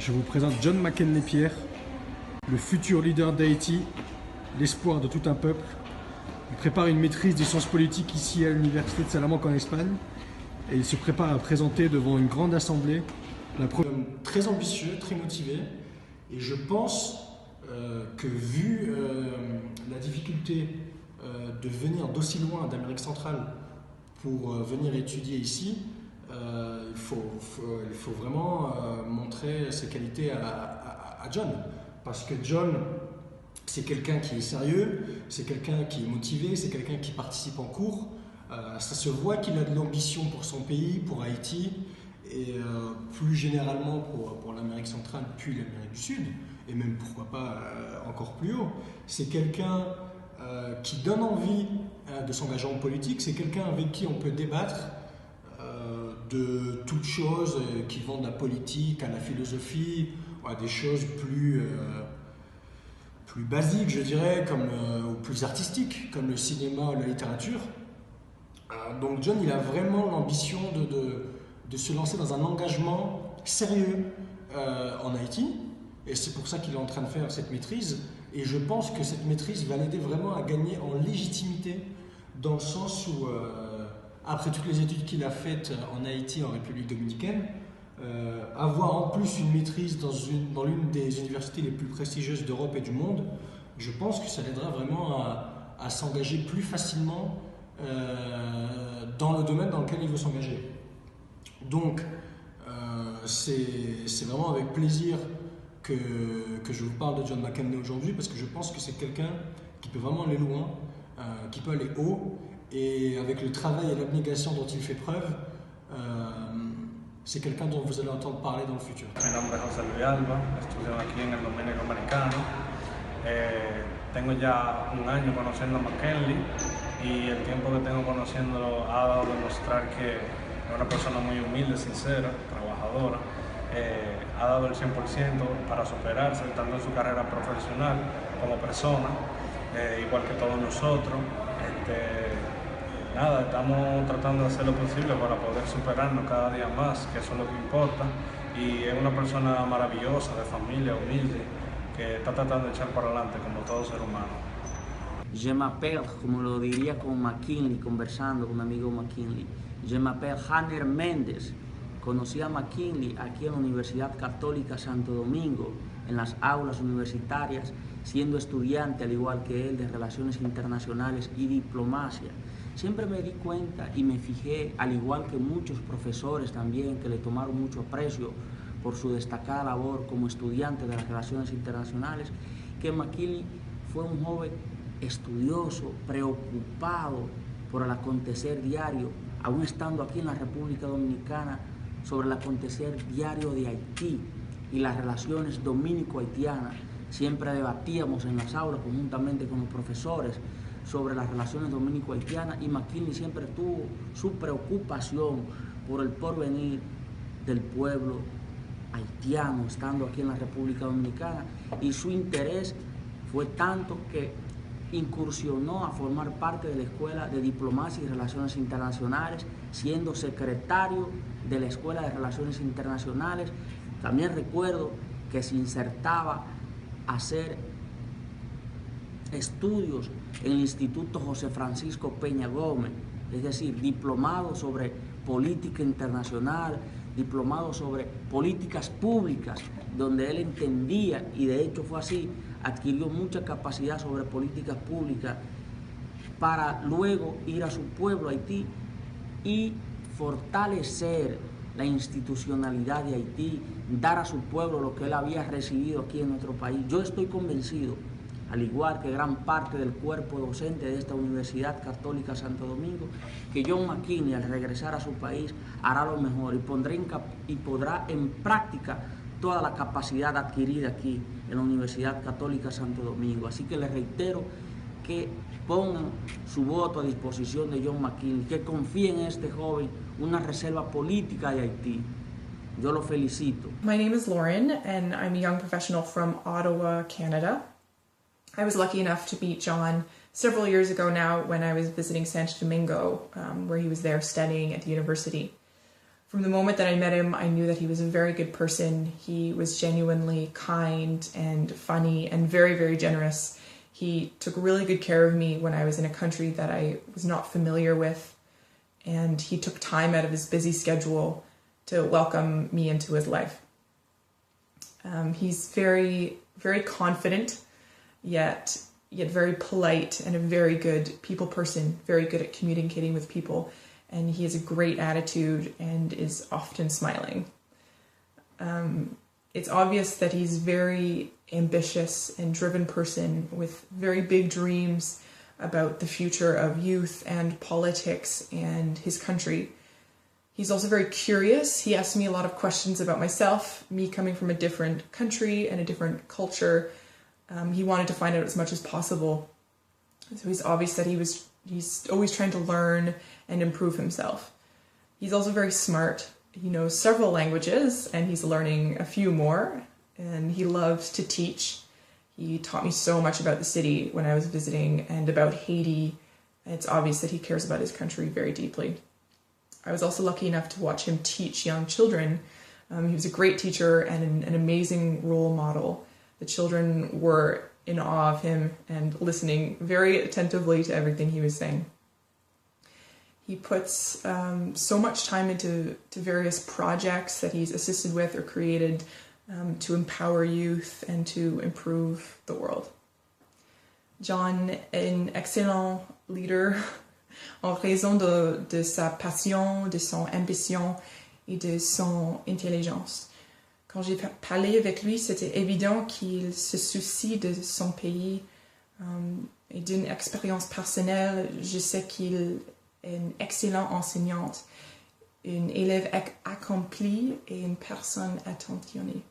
Je vous présente John Makenley Pierre, le futur leader d'Haïti, l'espoir de tout un peuple. Il prépare une maîtrise des sciences politiques ici à l'université de Salamanque en Espagne et il se prépare à présenter devant une grande assemblée la très ambitieux, très motivé, et je pense que vu la difficulté de venir d'aussi loin d'Amérique centrale pour venir étudier ici, il faut vraiment montrer ses qualités à John. Parce que John, c'est quelqu'un qui est sérieux, c'est quelqu'un qui est motivé, c'est quelqu'un qui participe en cours. Ça se voit qu'il a de l'ambition pour son pays, pour Haïti, et plus généralement pour l'Amérique centrale, puis l'Amérique du Sud, et même pourquoi pas encore plus haut. C'est quelqu'un qui donne envie de s'engager en politique, c'est quelqu'un avec qui on peut débattre de toutes choses qui vont de la politique à la philosophie, à des choses plus basiques, je dirais, ou plus artistiques, comme le cinéma ou la littérature. Donc John, il a vraiment l'ambition de se lancer dans un engagement sérieux en Haïti, et c'est pour ça qu'il est en train de faire cette maîtrise, et je pense que cette maîtrise va l'aider vraiment à gagner en légitimité, dans le sens où, après toutes les études qu'il a faites en Haïti, en République dominicaine, avoir en plus une maîtrise dans l'une des universités les plus prestigieuses d'Europe et du monde, je pense que ça l'aidera vraiment à s'engager plus facilement dans le domaine dans lequel il veut s'engager. Donc, c'est vraiment avec plaisir que je vous parle de John Makenley aujourd'hui, parce que je pense que c'est quelqu'un qui peut vraiment aller loin, qui peut aller haut, et avec le travail et l'abnégation dont il fait preuve, c'est quelqu'un dont vous allez entendre parler dans le futur. Mi nombre es José Luis Alba, estudio aquí en el Dominico Americano. Tengo ya un año conociendo a Makenley y el tiempo que tengo conociéndolo ha dado a demostrar que es una persona muy humilde, sincera, trabajadora. Ha dado el 100% para superarse, tanto en su carrera profesional como persona, igual que todos nosotros. Nada, estamos tratando de hacer lo posible para poder superarnos cada día más, que eso es lo que importa. Y es una persona maravillosa, de familia, humilde, que está tratando de echar para adelante como todo ser humano. Je m'appelle, como lo diría con Makenley, conversando con mi amigo Makenley, je m'appelle Hanner Méndez. Conocí a Makenley aquí en la Universidad Católica Santo Domingo, en las aulas universitarias, siendo estudiante al igual que él de Relaciones Internacionales y Diplomacia. Siempre me di cuenta y me fijé, al igual que muchos profesores también, que le tomaron mucho aprecio por su destacada labor como estudiante de las Relaciones Internacionales, que Makenley fue un joven estudioso, preocupado por el acontecer diario, aún estando aquí en la República Dominicana, sobre el acontecer diario de Haití y las relaciones dominico-haitianas. Siempre debatíamos en las aulas conjuntamente con los profesores sobre las relaciones dominico-haitianas, y Makenley siempre tuvo su preocupación por el porvenir del pueblo haitiano estando aquí en la República Dominicana, y su interés fue tanto que incursionó a formar parte de la Escuela de Diplomacia y Relaciones Internacionales, siendo secretario de la Escuela de Relaciones Internacionales. También recuerdo que se insertaba a hacer estudios en el Instituto José Francisco Peña Gómez, es decir, diplomado sobre política internacional, diplomado sobre políticas públicas, donde él entendía, y de hecho fue así, adquirió mucha capacidad sobre políticas públicas para luego ir a su pueblo, Haití, y fortalecer la institucionalidad de Haití, dar a su pueblo lo que él había recibido aquí en nuestro país. Yo estoy convencido, al igual que gran parte del cuerpo docente de esta Universidad Católica Santo Domingo, que John Makenley, al regresar a su país, hará lo mejor y podrá en práctica toda la capacidad adquirida aquí en la Universidad Católica Santo Domingo. Así que les reitero que pongan su voto a disposición de John Makenley, que confíen en este joven, una reserva política de Haití. Yo lo felicito. My name is Lauren, and I'm a young professional from Ottawa, Canada. I was lucky enough to meet John several years ago now when I was visiting Santo Domingo, where he was there studying at the university. From the moment that I met him, I knew that he was a very good person. He was genuinely kind and funny and very, very generous. He took really good care of me when I was in a country that I was not familiar with, and he took time out of his busy schedule to welcome me into his life. He's very, very confident, yet very polite and a very good people person, very good at communicating with people. And he has a great attitude and is often smiling. It's obvious that he's very ambitious and driven person with very big dreams about the future of youth and politics and his country. He's also very curious. He asks me a lot of questions about myself, me coming from a different country and a different culture. He wanted to find out as much as possible. So he's obvious that he's always trying to learn and improve himself. He's also very smart. He knows several languages and he's learning a few more, and he loves to teach. He taught me so much about the city when I was visiting and about Haiti. It's obvious that he cares about his country very deeply. I was also lucky enough to watch him teach young children. He was a great teacher and an amazing role model. The children were in awe of him and listening very attentively to everything he was saying. He puts so much time into various projects that he's assisted with or created to empower youth and to improve the world. John est un excellent leader en raison de sa passion, de son ambition et de son intelligence. Quand j'ai parlé avec lui, c'était évident qu'il se soucie de son pays et d'une expérience personnelle. Je sais qu'il est une excellente enseignante, une élève accomplie et une personne attentionnée.